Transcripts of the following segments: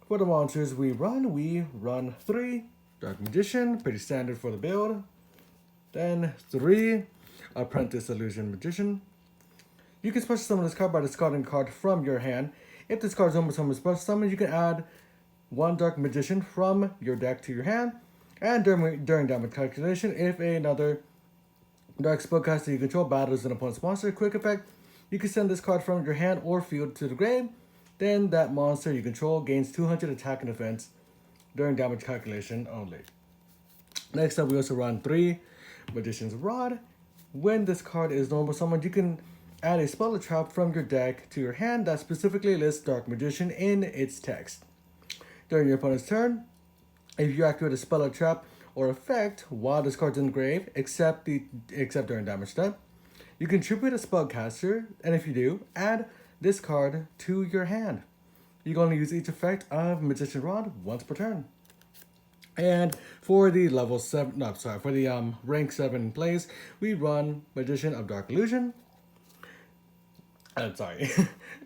For the monsters we run 3 Dark Magician, pretty standard for the build. Then 3 Apprentice Illusion Magician. You can special summon this card by discarding a card from your hand. If this card is almost special summon, you can add 1 Dark Magician from your deck to your hand. And during damage calculation, if another Dark Spellcaster you control battles an opponent's monster, quick effect, you can send this card from your hand or field to the grave. Then that monster you control gains 200 attack and defense during damage calculation only. Next up, we also run 3 Magician's Rod. When this card is normal summoned, you can add a spell or trap from your deck to your hand that specifically lists Dark Magician in its text. During your opponent's turn, if you activate a spell or trap or effect while this card's in the grave, except during damage step, you can tribute a spellcaster, and if you do, add this card to your hand. You can only use each effect of Magician Rod once per turn. And for the rank 7 plays, we run Magician of Dark Illusion.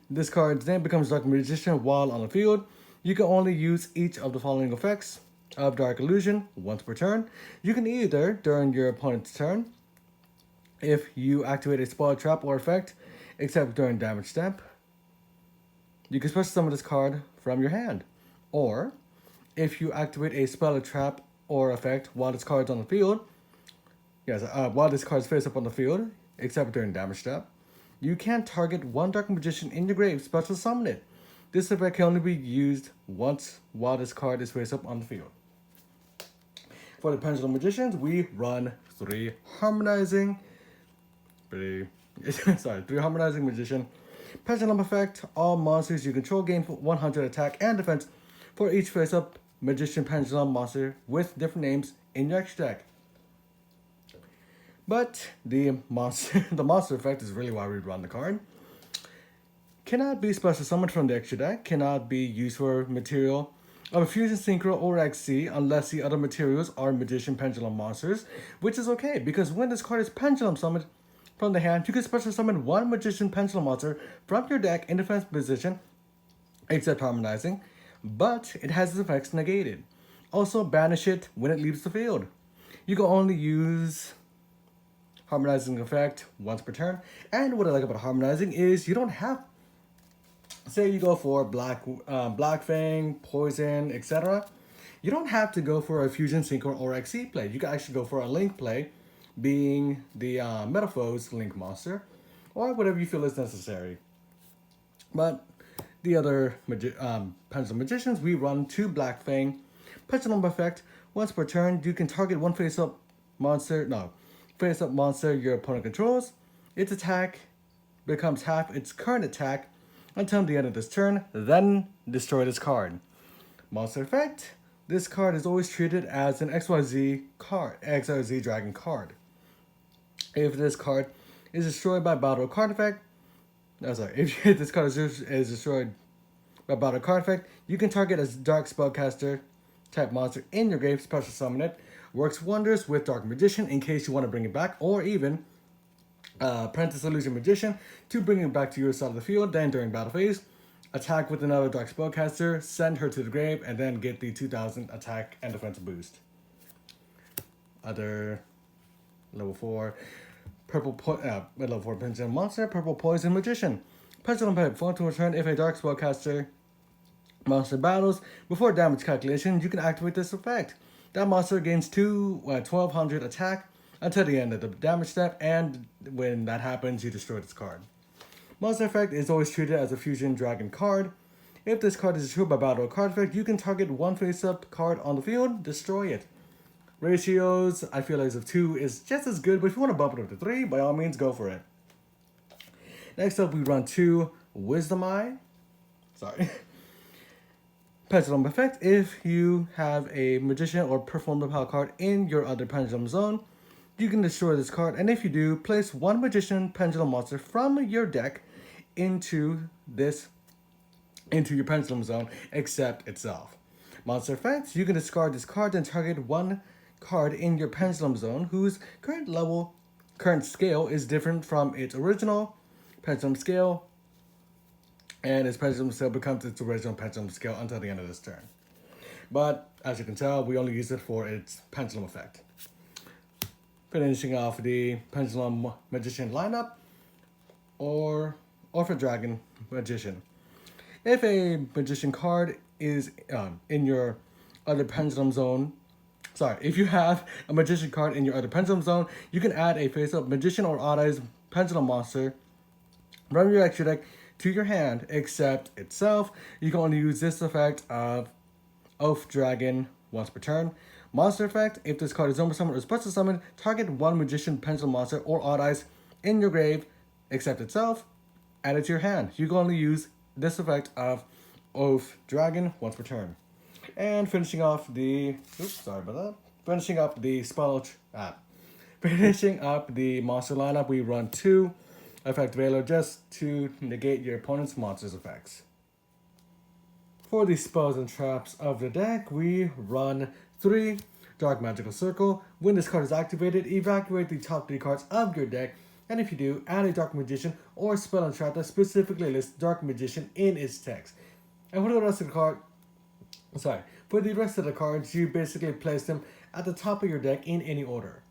This card's name becomes Dark Magician while on the field. You can only use each of the following effects of Dark Illusion once per turn. You can either, during your opponent's turn, if you activate a spell, trap, or effect, except during damage step, you can special summon this card from your hand. Or, if you activate a spell, trap, or effect while this card's on the field, while this card's face up on the field, except during damage step, you can target 1 Dark Magician in your grave, special summon it. This effect can only be used once while this card is face up on the field. For the Pendulum Magicians, we run 3 Harmonizing. 3 Harmonizing Magician. Pendulum effect, all monsters you control gain 100 attack and defense for each face up Magician Pendulum monster with different names in your extra deck. But the monster effect is really why we run the card. Cannot be special summoned from the extra deck, cannot be used for material of a Fusion Synchro or XC unless the other materials are Magician Pendulum monsters, which is okay because when this card is Pendulum summoned from the hand, you can special summon 1 Magician Pendulum monster from your deck in defense position, except Harmonizing, but it has its effects negated. Also, banish it when it leaves the field. You can only use Harmonizing effect once per turn, and what I like about Harmonizing is you don't have, say you go for Black Fang, Poison, etc. You don't have to go for a Fusion Synchro or XC play. You can actually go for a Link play, being the Metaphors Link monster, or whatever you feel is necessary. But the other Pendulum Magicians, we run 2 Black Fang. Pendulum effect, once per turn, you can target 1 face-up monster your opponent controls. Its attack becomes half its current attack until the end of this turn, then destroy this card. Monster effect, this card is always treated as an XYZ Dragon card. If this card is destroyed by battle card effect, if this card is destroyed by battle card effect, you can target a Dark Spellcaster type monster in your grave, special summon it. Works wonders with Dark Magician in case you want to bring it back, or even Apprentice Illusion Magician to bring it back to your side of the field. Then during battle phase, attack with another Dark Spellcaster, send her to the grave, and then get the 2000 attack and defense boost. Other level 4 level 4 Pendulum monster, Purple Poison Magician. Pendulum pet form to return if a Dark Spellcaster monster battles before damage calculation, you can activate this effect. That monster gains 1200 attack until the end of the damage step, and when that happens, you destroy this card. Monster effect is always treated as a Fusion Dragon card. If this card is destroyed by battle card effect, you can target 1 face-up card on the field, destroy it. Ratios, I feel as of 2 is just as good, but if you want to bump it up to 3, by all means, go for it. Next up, we run 2 Wisdom Eye. Pendulum effect, if you have a Magician or Perform the Power card in your other Pendulum zone, you can destroy this card, and if you do, place 1 Magician Pendulum monster from your deck into your Pendulum zone, except itself. Monster effects, you can discard this card and target 1 card in your Pendulum zone whose current scale is different from its original Pendulum scale and its pendulum skill becomes its original pendulum skill until the end of this turn. But as you can tell, we only use it for its pendulum effect. Finishing off the Pendulum Magician lineup, or for Dragon Magician. If a Magician card is in your other Pendulum zone, if you have a Magician card in your other Pendulum zone, you can add a face-up Magician or Odd-Eyes Pendulum monster from your extra deck to your hand, except itself. You can only use this effect of Oath Dragon once per turn. Monster effect: if this card is normal summon or special summon, target one Magician Pendulum monster or Odd Eyes in your grave, except itself. Add it to your hand. You can only use this effect of Oath Dragon once per turn. And finishing off the finishing up the finishing up the monster lineup, we run 2 effect Veiler just to negate your opponent's monster's effects. For the spells and traps of the deck, we run 3 Dark Magical Circle. When this card is activated, evacuate the top 3 cards of your deck, and if you do, add a Dark Magician or spell and trap that specifically lists Dark Magician in its text. And for the rest of the cards, you basically place them at the top of your deck in any order.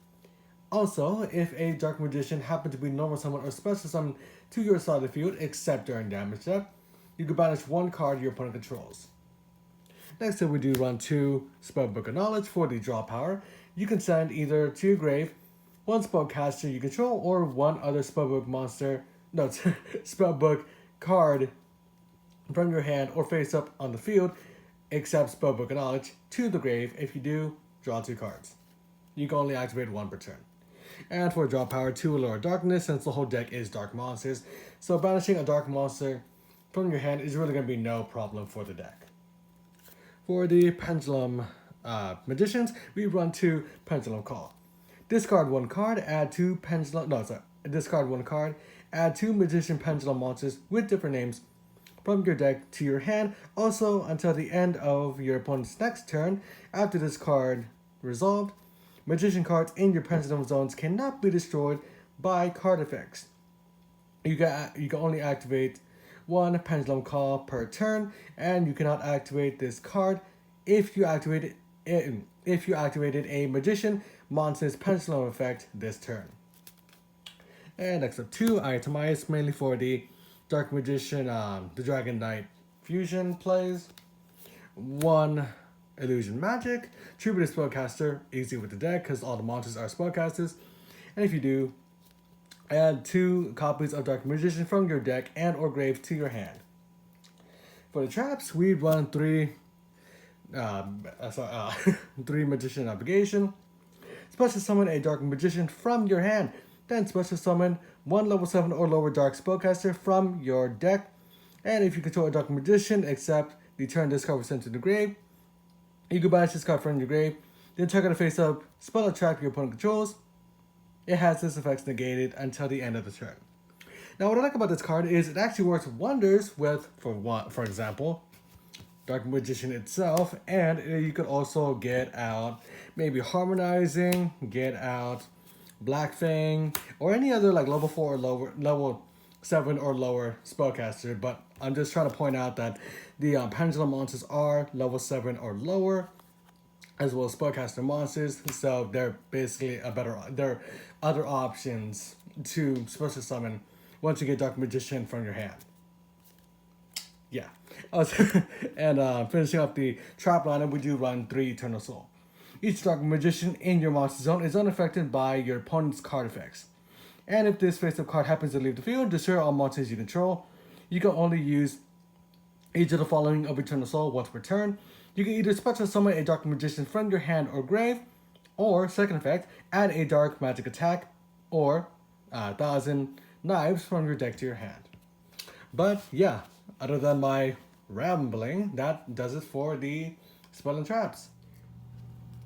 Also, if a Dark Magician happens to be normal summon or special summon to your side of the field, except during damage step, you can banish 1 card your opponent controls. Next up, we do run 2 Spellbook of Knowledge for the draw power. You can send either to your grave 1 spellcaster you control or 1 other spellbook card from your hand or face up on the field, except Spellbook of Knowledge, to the grave. If you do, draw 2 cards. You can only activate 1 per turn. And for draw power, 2 Allure of Darkness, since the whole deck is dark monsters, so banishing a dark monster from your hand is really going to be no problem for the deck. For the Pendulum Magicians, we run 2 Pendulum Call. Discard 1 card, add 2 discard 1 card, add 2 Magician Pendulum monsters with different names from your deck to your hand. Also, until the end of your opponent's next turn, after this card resolved, Magician cards in your Pendulum zones cannot be destroyed by card effects. You can only activate 1 Pendulum Call per turn, and you cannot activate this card if you activated a Magician monster's Pendulum effect this turn. And next up, 2 Itemize, mainly for the Dark Magician, the Dragon Knight fusion plays. 1 Illusion Magic, Tribute Spellcaster, easy with the deck because all the monsters are spellcasters. And if you do, add 2 copies of Dark Magician from your deck and or grave to your hand. For the traps, we run 3 Magician Obligation. Special summon a Dark Magician from your hand. Then special summon 1 level 7 or lower Dark Spellcaster from your deck. And if you control a Dark Magician, except the turn this card was sent to the grave, you can banish this card from your grave. Then target a face-up spell or trap your opponent controls. It has its effects negated until the end of the turn. Now, what I like about this card is it actually works wonders with, for example, Dark Magician itself, and you could also get out maybe Harmonizing, get out Black Fang, or any other like level 4 or lower, level 7 or lower spellcaster. But I'm just trying to point out that the Pendulum monsters are level 7 or lower, as well as spellcaster monsters, so they're basically there are other options to special summon once you get Dark Magician from your hand. Yeah. And finishing up the trap lineup, we do run 3 Eternal Soul. Each Dark Magician in your monster zone is unaffected by your opponent's card effects. And if this face-up card happens to leave the field, destroy all monsters you control. You can only use each of the following of Eternal Soul once per turn. You can either special summon a Dark Magician from your hand or grave, or second effect, add a Dark Magic attack or 1,000 knives from your deck to your hand. But yeah, other than my rambling, that does it for the spell and traps.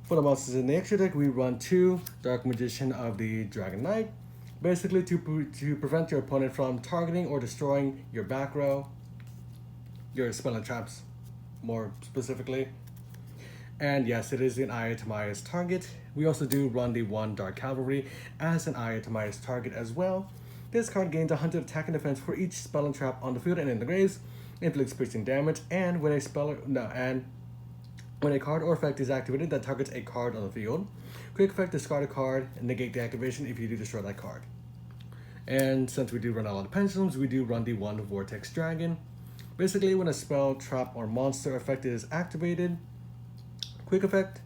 For the monsters in the extra deck, we run 2 Dark Magician of the Dragon Knight, basically to prevent your opponent from targeting or destroying your back row, your spell and traps more specifically. And yes, it is an itemized target. We also do run the 1 Dark Cavalry as an itemized target as well. This card gains 100 attack and defense for each spell and trap on the field and in the graves, inflicts piercing damage, and when a card or effect is activated that targets a card on the field, quick effect, discard a card and negate the activation if you do destroy that card. And since we do run a lot of pendulums, we do run the one Vortex Dragon. Basically, when a spell, trap, or monster effect is activated, quick effect,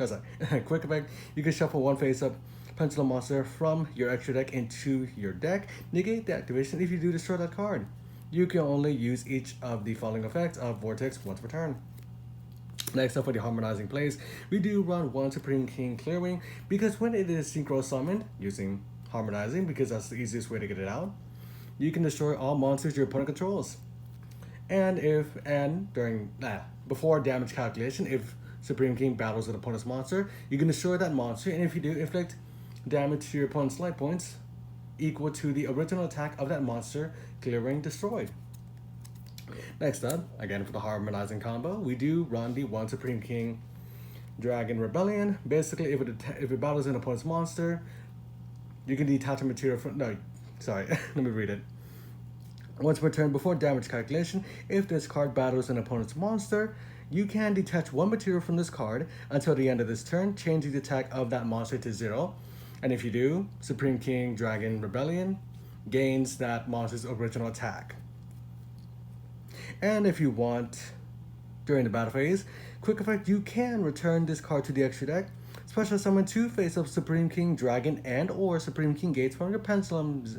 you can shuffle one face-up Pendulum monster from your extra deck into your deck, negate the activation if you do destroy that card. You can only use each of the following effects of Vortex once per turn. Next up for the harmonizing plays, we do run one Supreme King Clearwing because when it is synchro summoned using harmonizing, because that's the easiest way to get it out, you can destroy all monsters your opponent controls. And before damage calculation, if Supreme King battles an opponent's monster, you can destroy that monster, and if you do, inflict damage to your opponent's life points equal to the original attack of that monster, Clearwing destroyed. Next up, again for the harmonizing combo, we do run the one Supreme King Dragon Rebellion. Basically, if it battles an opponent's monster, you can detach a material from... No, sorry, let me read it. Once per turn before damage calculation, if this card battles an opponent's monster, you can detach one material from this card until the end of this turn, changing the attack of that monster to 0. And if you do, Supreme King Dragon Rebellion gains that monster's original attack. And if you want, during the battle phase, quick effect, you can return this card to the extra deck, special summon 2 face-up Supreme King Dragon and or Supreme King Gates from your Pendulums,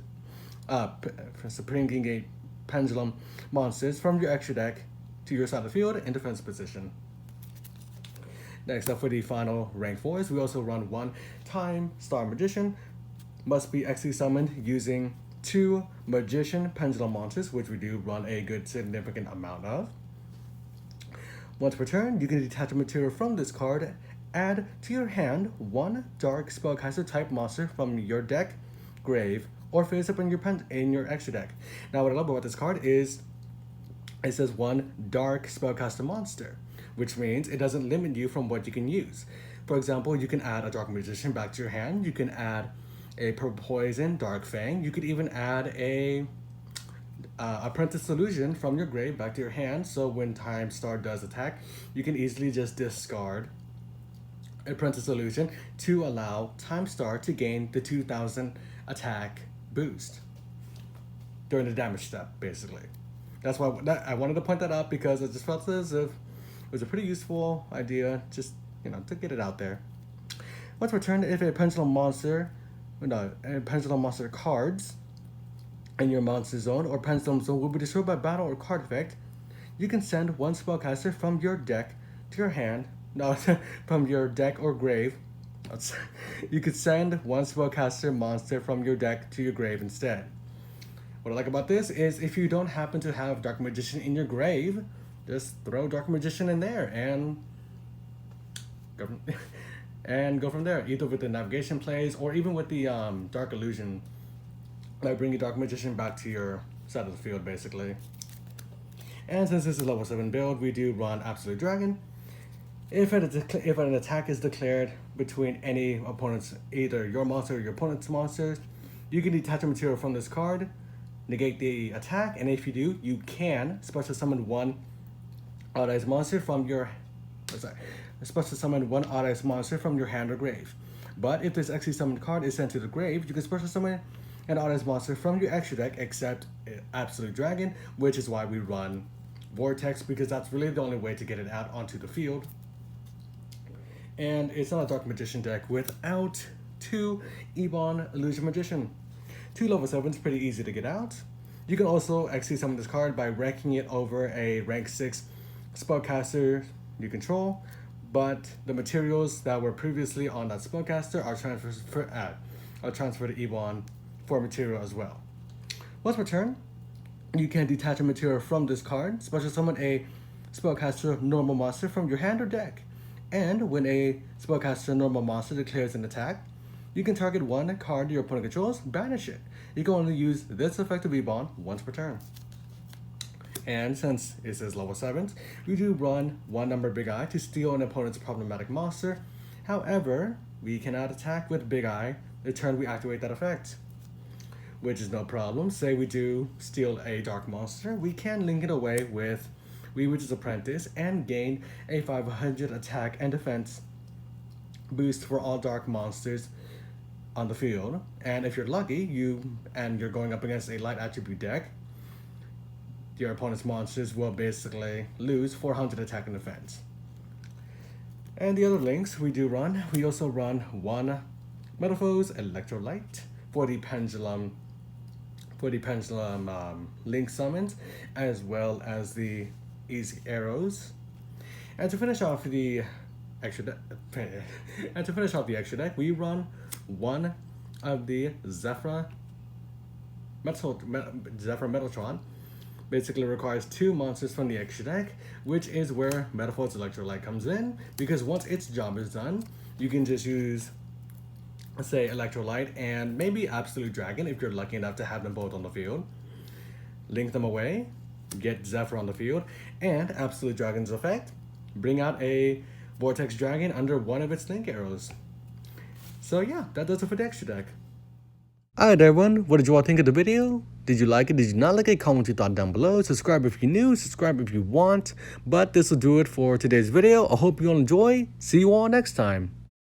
Supreme King Gate Pendulum monsters from your extra deck to your side of the field in defense position. Next up for the final rank 4s, we also run one Time Star Magician. Must be XC summoned using 2 Magician Pendulum monsters, which we do run a good significant amount of. Once per turn, you can detach a material from this card, add to your hand 1 Dark Spellcaster type monster from your deck, grave, or face up in your extra deck. Now what I love about this card is it says 1 Dark Spellcaster monster, which means it doesn't limit you from what you can use. For example, you can add a Dark Magician back to your hand, you can add a Purple Poison, Dark Fang, you could even add a Apprentice Illusion from your grave back to your hand, so when Time Star does attack, you can easily just discard Apprentice Illusion to allow Time Star to gain the 2000 attack boost during the damage step, basically. That's why I wanted to point that out, because I just felt as if it was a pretty useful idea, just, to get it out there. Once per turn, if a Pendulum monster cards in your monster zone or Pendulum zone will be destroyed by battle or card effect, you can send 1 spellcaster from your deck to your hand, from your deck or grave. You could send 1 spellcaster monster from your deck to your grave instead. What I like about this is if you don't happen to have Dark Magician in your grave, just throw Dark Magician in there and go from there, either with the navigation plays or even with the Dark Illusion, like bring your Dark Magician back to your side of the field, basically. And since this is level 7 build, we do run Absolute Dragon. If an attack is declared between any opponent's, either your monster or your opponent's monsters, you can detach a material from this card, negate the attack, and if you do, you can special summon 1 Odd Eyes monster from your hand or grave. But if this XC summoned card is sent to the grave, you can special summon an Odd Eyes monster from your extra deck, except Absolute Dragon, which is why we run Vortex, because that's really the only way to get it out onto the field. And it's not a Dark Magician deck without 2 Ebon Illusion Magician. 2 level 7s, pretty easy to get out. You can also XC summon this card by ranking it over a rank 6 spellcaster you control, but the materials that were previously on that spellcaster are transferred to Ebon for material as well. Once per turn, you can detach a material from this card, special summon a spellcaster normal monster from your hand or deck, and when a spellcaster normal monster declares an attack, you can target 1 card your opponent controls, banish it. You can only use this effect of Ebon once per turn. And since it says level 7s, we do run 1 number Big Eye to steal an opponent's problematic monster. However, we cannot attack with Big Eye the turn we activate that effect. which is no problem. Say we do steal a dark monster, we can link it away with Witch's Apprentice and gain a 500 attack and defense boost for all dark monsters on the field. And if you're lucky, you're going up against a light attribute deck, your opponent's monsters will basically lose 400 attack and defense. And the other links we do run, we also run one Metalfoes Electrolyte for the Pendulum link summons, as well as the Easy Arrows. And to finish off the extra deck, we run one of the Zephyr Metaltron. Basically requires 2 monsters from the extra deck, which is where Metalfoes Electrolyte comes in, because once its job is done, you can just use, say, Electrolyte and maybe Absolute Dragon if you're lucky enough to have them both on the field. Link them away, get Zephyr on the field, and Absolute Dragon's effect, bring out a Vortex Dragon under one of its link arrows. So yeah, that does it for the extra deck. Alright everyone, what did you all think of the video? Did you like it? Did you not like it? Comment your thought down below. Subscribe if you're new, subscribe if you want. But this will do it for today's video. I hope you all enjoy. See you all next time.